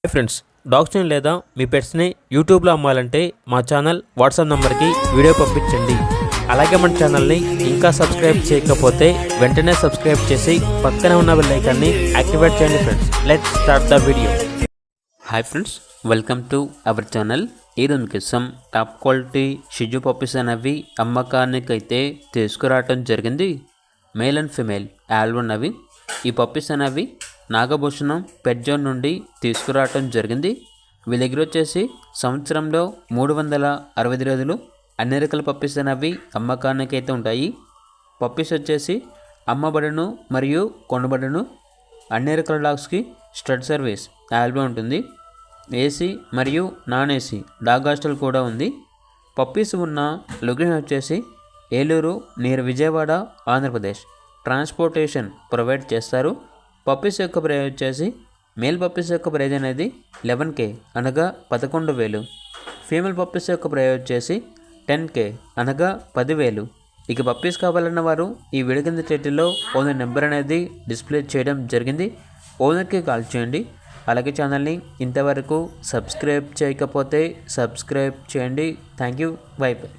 Hi friends, డాగ్స్ని లేదా మీ పెట్స్ని యూట్యూబ్లో అమ్మాలంటే మా ఛానల్ వాట్సాప్ నెంబర్కి వీడియో పంపించండి. అలాగే మన ఛానల్ని ఇంకా సబ్స్క్రైబ్ చేయకపోతే వెంటనే సబ్స్క్రైబ్ చేసి పక్కనే ఉన్న బెల్ ఐకాన్ని యాక్టివేట్ చేయండి friends. Let's start the video. Hi friends, welcome to our channel. ఈరోజు కోసం టాప్ క్వాలిటీ షిజు పప్పీస్ అనేవి అమ్మకానికైతే తీసుకురావటం జరిగింది. మేల్ అండ్ ఫిమేల్ ఆల్బన్నవి. ఈ పప్పీస్ అనేవి నాగభూషణం పెట్ జోన్ నుండి తీసుకురావటం జరిగింది. వీళ్ళ దగ్గర వచ్చేసి సంవత్సరంలో 365 రోజులు అన్ని రకాల పప్పీస్ అనేవి అమ్మకానికి అయితే ఉంటాయి. పప్పీస్ వచ్చేసి అమ్మబడును మరియు కొనబడును. అన్ని రకాల డాగ్స్కి స్టడ్ సర్వీస్ అవైలబుల్ ఉంటుంది. ఏసీ మరియు నాన్ ఏసీ డాగ్ హాస్టల్ కూడా ఉంది. పప్పీస్ ఉన్న లొకేషన్ వచ్చేసి Eluru near Vijayawada, Andhra Pradesh. Transportation provide చేస్తారు. పప్పీస్ యొక్క ప్రైజ్ వచ్చేసి మేల్ పప్పీస్ యొక్క ప్రైజ్ అనేది 11K అనగా 11,000. ఫీమేల్ పప్పీస్ యొక్క ప్రైజ్ వచ్చేసి 10K అనగా 10,000. ఇక పప్పీస్ కావాలన్న వారు ఈ వీడియో కింద టైటిల్లో ఓనర్ నెంబర్ అనేది డిస్ప్లే చేయడం జరిగింది. ఓనర్కి కాల్ చేయండి. అలాగే ఛానల్ని ఇంతవరకు సబ్స్క్రైబ్ చేయకపోతే సబ్స్క్రైబ్ చేయండి. Thank you. By by.